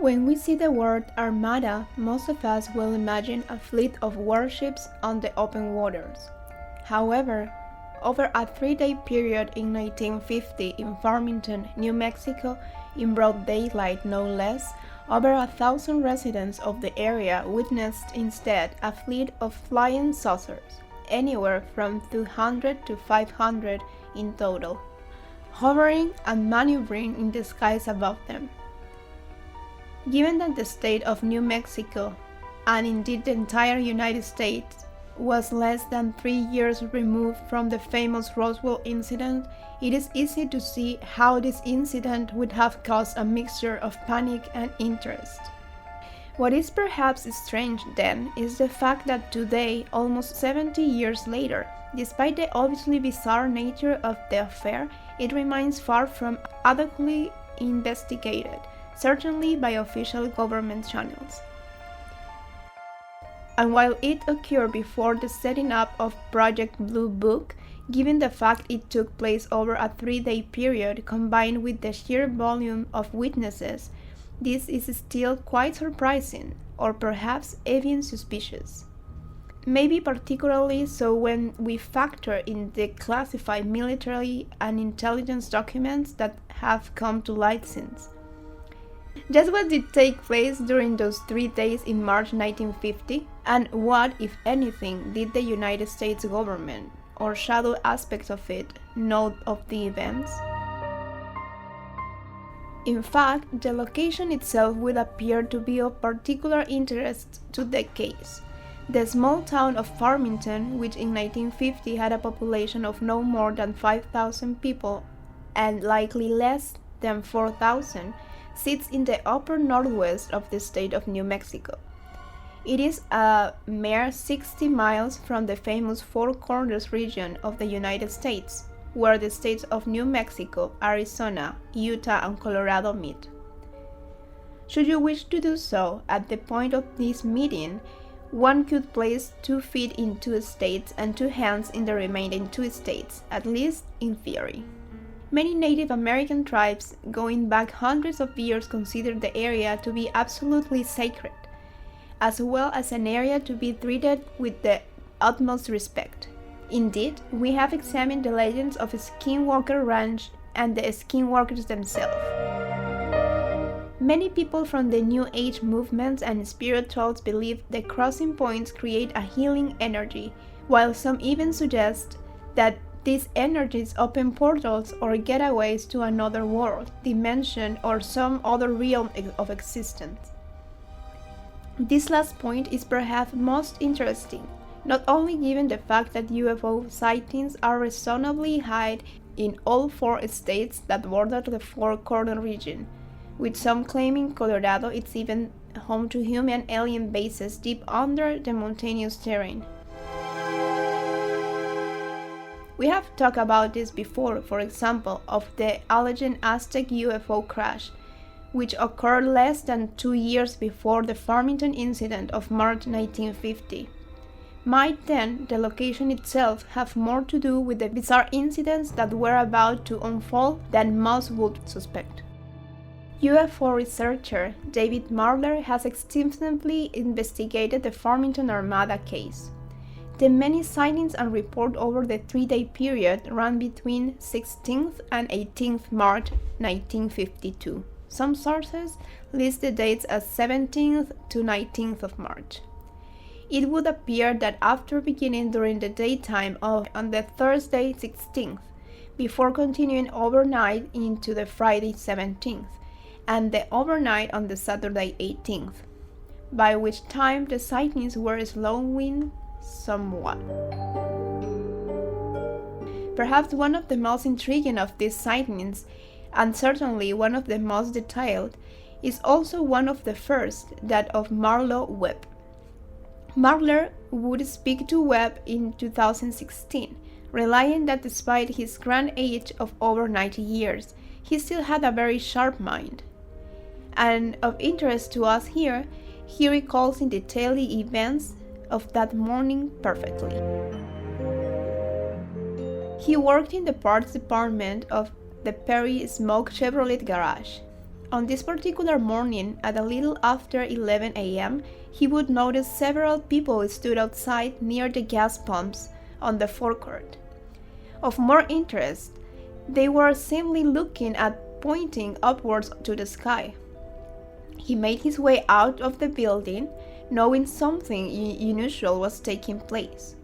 When we see the word armada, most of us will imagine a fleet of warships on the open waters. However, over a 3-day period in 1950 in Farmington, New Mexico, in broad daylight no less, over 1,000 residents of the area witnessed instead a fleet of flying saucers, anywhere from 200 to 500 in total, hovering and maneuvering in the skies above them. Given that the state of New Mexico, and indeed the entire United States, was less than 3 years removed from the famous Roswell incident, it is easy to see how this incident would have caused a mixture of panic and interest. What is perhaps strange then is the fact that today, almost 70 years later, despite the obviously bizarre nature of the affair, it remains far from adequately investigated, certainly by official government channels. And while it occurred before the setting up of Project Blue Book, given the fact it took place over a 3-day period combined with the sheer volume of witnesses, this is still quite surprising, or perhaps even suspicious. Maybe particularly so when we factor in the classified military and intelligence documents that have come to light since. Just what did take place during those 3 days in March 1950, and what, if anything, did the United States government, or shadow aspects of it, know of the events? In fact, the location itself would appear to be of particular interest to the case. The small town of Farmington, which in 1950 had a population of no more than 5,000 people, and likely less than 4,000, sits in the upper northwest of the state of New Mexico. It is a mere 60 miles from the famous Four Corners region of the United States, where the states of New Mexico, Arizona, Utah, and Colorado meet. Should you wish to do so, at the point of this meeting, one could place 2 feet in 2 states and 2 hands in the remaining 2 states, at least in theory. Many Native American tribes, going back hundreds of years, considered the area to be absolutely sacred, as well as an area to be treated with the utmost respect. Indeed, we have examined the legends of Skinwalker Ranch and the skinwalkers themselves. Many people from the New Age movements and spirituals believe the crossing points create a healing energy, while some even suggest that these energies open portals or getaways to another world, dimension, or some other realm of existence. This last point is perhaps most interesting, not only given the fact that UFO sightings are reasonably high in all 4 states that border the Four Corners region, with some claiming Colorado is even home to human alien bases deep under the mountainous terrain. We have talked about this before, for example, of the alleged Aztec UFO crash, which occurred less than 2 years before the Farmington incident of March 1950. Might then the location itself have more to do with the bizarre incidents that were about to unfold than most would suspect? UFO researcher David Marler has extensively investigated the Farmington Armada case. The many sightings and reports over the 3-day period ran between 16th and 18th March 1952. Some sources list the dates as 17th to 19th of March. It would appear that after beginning during the daytime on the Thursday 16th, before continuing overnight into the Friday 17th, and the overnight on the Saturday 18th, by which time the sightings were slowing somewhat. Perhaps one of the most intriguing of these sightings, and certainly one of the most detailed, is also one of the first, that of Marlo Webb. Marler would speak to Webb in 2016, relaying that despite his grand age of over 90 years, he still had a very sharp mind. And of interest to us here, he recalls in detail the events of that morning perfectly. He worked in the parts department of the Perry Smoke Chevrolet garage. On this particular morning, at a little after 11 a.m., he would notice several people stood outside near the gas pumps on the forecourt. Of more interest, they were simply looking at pointing upwards to the sky. He made his way out of the building, knowing something unusual was taking place.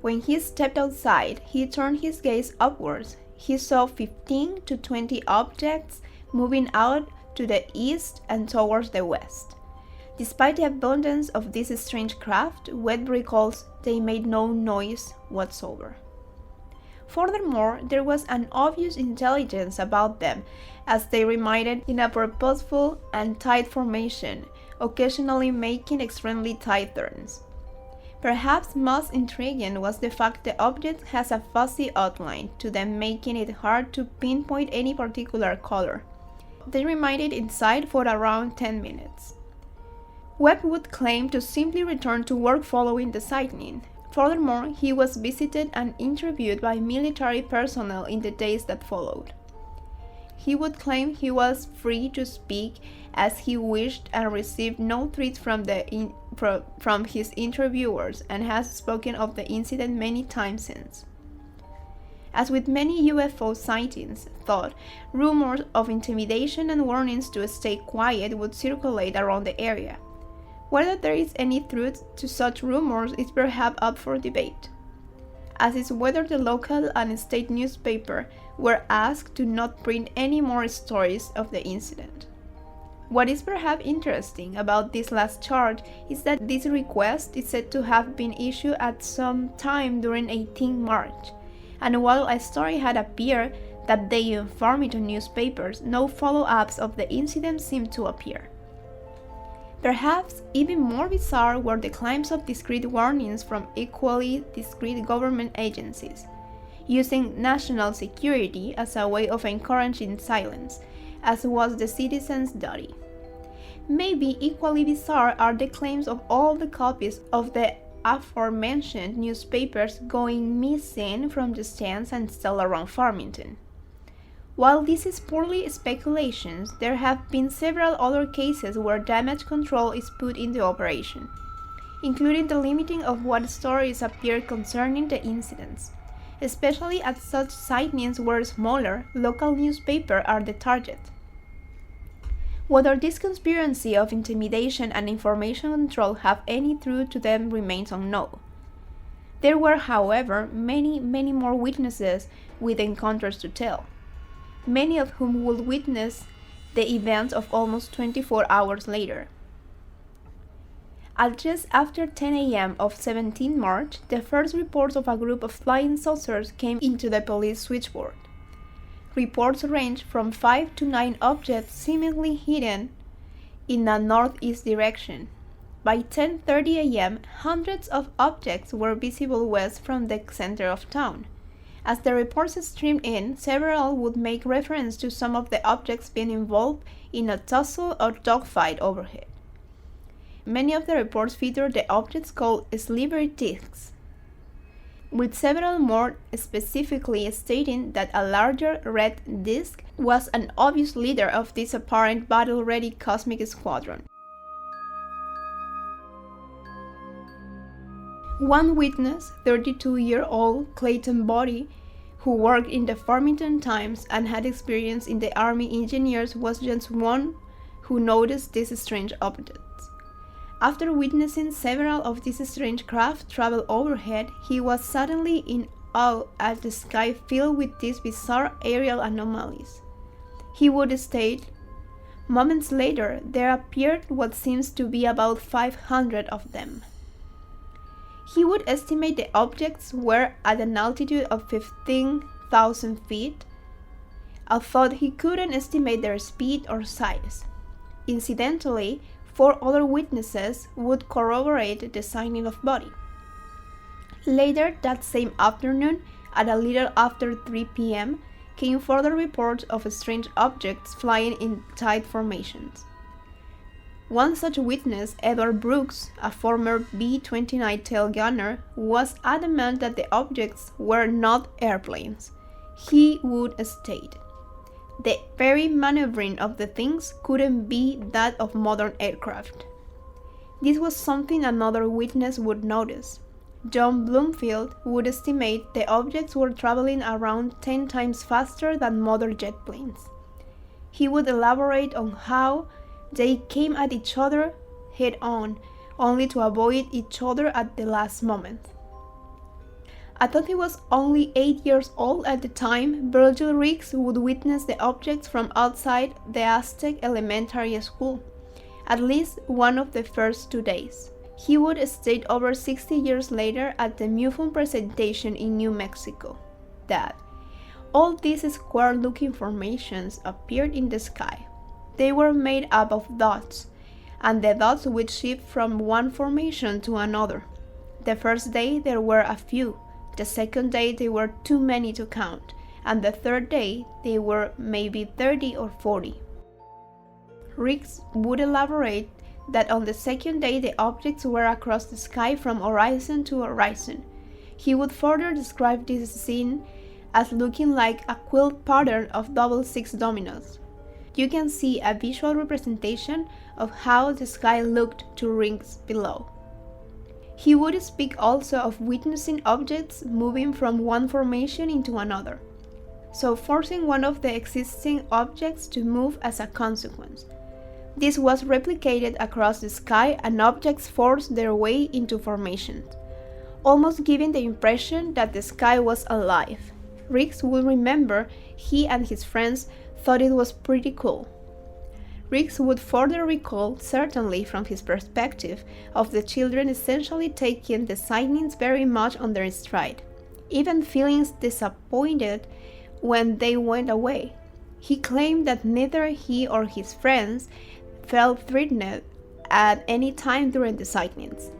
When he stepped outside, he turned his gaze upwards. He saw 15 to 20 objects moving out to the east and towards the west. Despite the abundance of these strange craft, Webb recalls they made no noise whatsoever. Furthermore, there was an obvious intelligence about them, as they remained in a purposeful and tight formation, occasionally making extremely tight turns. Perhaps most intriguing was the fact the object has a fuzzy outline to them, making it hard to pinpoint any particular color. They remained inside for around 10 minutes. Webb would claim to simply return to work following the sighting. Furthermore, he was visited and interviewed by military personnel in the days that followed. He would claim he was free to speak as he wished and received no threats from his interviewers, and has spoken of the incident many times since. As with many UFO sightings, rumors of intimidation and warnings to stay quiet would circulate around the area. Whether there is any truth to such rumors is perhaps up for debate, as is whether the local and state newspaper were asked to not print any more stories of the incident. What is perhaps interesting about this last charge is that this request is said to have been issued at some time during 18 March, and while a story had appeared that day in Farmington newspapers, no follow-ups of the incident seemed to appear. Perhaps even more bizarre were the claims of discreet warnings from equally discreet government agencies, using national security as a way of encouraging silence, as was the citizens' duty. Maybe equally bizarre are the claims of all the copies of the aforementioned newspapers going missing from the stands and still around Farmington. While this is purely speculations, there have been several other cases where damage control is put into operation, including the limiting of what stories appear concerning the incidents, especially at such sightings where smaller, local newspapers are the target. Whether this conspiracy of intimidation and information control have any truth to them remains unknown. There were, however, many more witnesses with encounters to tell, many of whom would witness the events of almost 24 hours later. At just after 10 a.m. of 17 March, the first reports of a group of flying saucers came into the police switchboard. Reports ranged from 5 to 9 objects seemingly hidden in a northeast direction. By 10:30 a.m., hundreds of objects were visible west from the center of town. As the reports streamed in, several would make reference to some of the objects being involved in a tussle or dogfight overhead. Many of the reports featured the objects called sliver discs, with several more specifically stating that a larger red disc was an obvious leader of this apparent battle-ready cosmic squadron. One witness, 32-year-old Clayton Boddy, who worked in the Farmington Times and had experience in the Army engineers, was just one who noticed these strange objects. After witnessing several of these strange craft travel overhead, he was suddenly in awe at the sky filled with these bizarre aerial anomalies. He would state, "Moments later, there appeared what seems to be about 500 of them." He would estimate the objects were at an altitude of 15,000 feet, although he couldn't estimate their speed or size. Incidentally, 4 other witnesses would corroborate the sighting of Boddy. Later that same afternoon, at a little after 3 p.m., came further reports of strange objects flying in tight formations. One such witness, Edward Brooks, a former B-29 tail gunner, was adamant that the objects were not airplanes. He would state, The very maneuvering of the things couldn't be that of modern aircraft. This was something another witness would notice. John Bloomfield would estimate the objects were traveling around 10 times faster than modern jet planes. He would elaborate on how they came at each other head-on, only to avoid each other at the last moment. I thought he was only 8 years old at the time Virgil Riggs would witness the objects from outside the Aztec Elementary School, at least one of the first 2 days. He would state over 60 years later at the MUFON presentation in New Mexico that all these square-looking formations appeared in the sky. They were made up of dots, and the dots would shift from one formation to another. The first day there were a few, the second day they were too many to count, and the third day they were maybe 30 or 40. Riggs would elaborate that on the second day the objects were across the sky from horizon to horizon. He would further describe this scene as looking like a quilt pattern of double six dominoes. You can see a visual representation of how the sky looked to Riggs below. He would speak also of witnessing objects moving from one formation into another, so forcing one of the existing objects to move as a consequence. This was replicated across the sky and objects forced their way into formations, almost giving the impression that the sky was alive. Riggs would remember he and his friends thought it was pretty cool. Riggs would further recall, certainly from his perspective, of the children essentially taking the sightings very much on their stride, even feeling disappointed when they went away. He claimed that neither he or his friends felt threatened at any time during the sightings.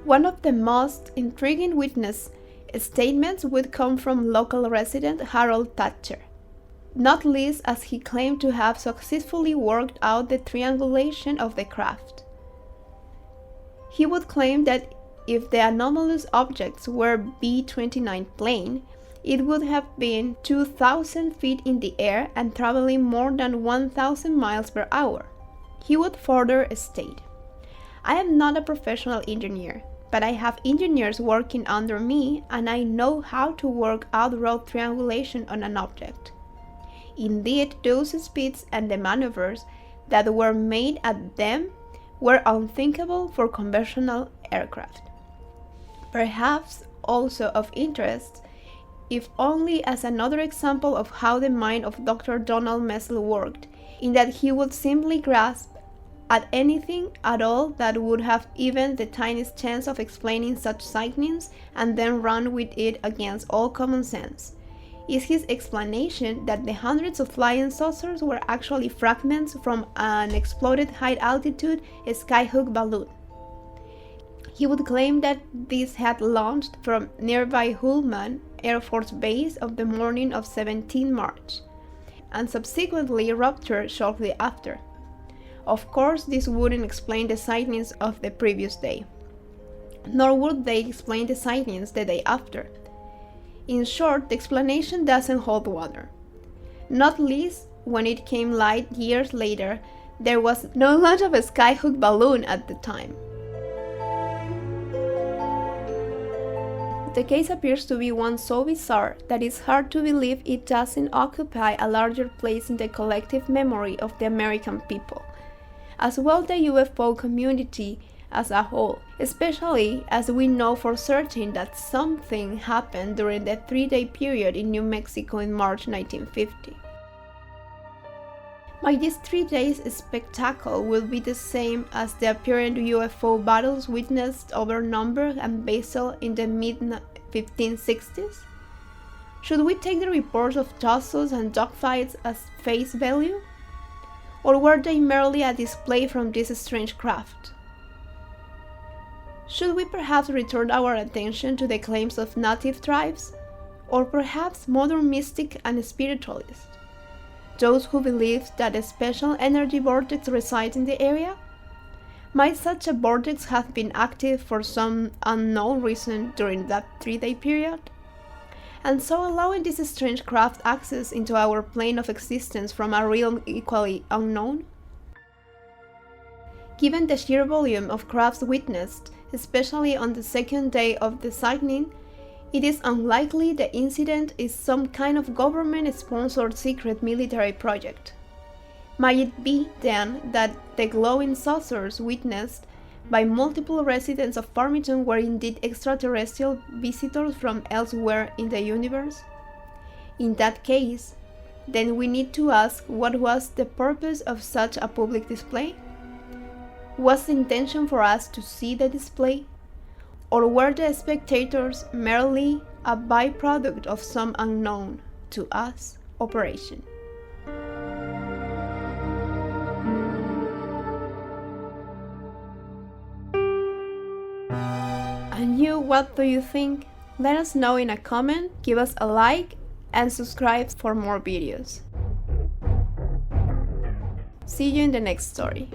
One of the most intriguing witness statements would come from local resident Harold Thatcher, not least as he claimed to have successfully worked out the triangulation of the craft. He would claim that if the anomalous objects were B-29 plane, it would have been 2,000 feet in the air and traveling more than 1,000 miles per hour. He would further state, "I am not a professional engineer, but I have engineers working under me and I know how to work out road triangulation on an object. Indeed, those speeds and the maneuvers that were made at them were unthinkable for conventional aircraft." Perhaps also of interest, if only as another example of how the mind of Dr. Donald Messel worked, in that he would simply grasp at anything at all that would have even the tiniest chance of explaining such sightings and then run with it against all common sense. Is his explanation that the hundreds of flying saucers were actually fragments from an exploded high-altitude skyhook balloon. He would claim that these had launched from nearby Hullman Air Force Base on the morning of 17 March, and subsequently ruptured shortly after. Of course, this wouldn't explain the sightings of the previous day, nor would they explain the sightings the day after. In short, the explanation doesn't hold water. Not least when it came light years later, there was no launch of a skyhook balloon at the time. The case appears to be one so bizarre that it's hard to believe it doesn't occupy a larger place in the collective memory of the American people, as well the UFO community as a whole, especially as we know for certain that something happened during the 3-day period in New Mexico in March 1950. By these 3 days, spectacle will be the same as the apparent UFO battles witnessed over Nuremberg and Basel in the mid-1560s? Should we take the reports of tussles and dogfights as face value? Or were they merely a display from this strange craft? Should we perhaps return our attention to the claims of native tribes? Or perhaps modern mystics and spiritualists? Those who believe that a special energy vortex resides in the area? Might such a vortex have been active for some unknown reason during that 3-day period? And so allowing this strange craft access into our plane of existence from a realm equally unknown? Given the sheer volume of crafts witnessed, especially on the second day of the sighting, it is unlikely the incident is some kind of government-sponsored secret military project. Might it be, then, that the glowing saucers witnessed by multiple residents of Farmington were indeed extraterrestrial visitors from elsewhere in the universe? In that case, then we need to ask what was the purpose of such a public display? Was the intention for us to see the display? Or were the spectators merely a byproduct of some unknown, to us, operation? And you, what do you think? Let us know in a comment, give us a like, and subscribe for more videos. See you in the next story.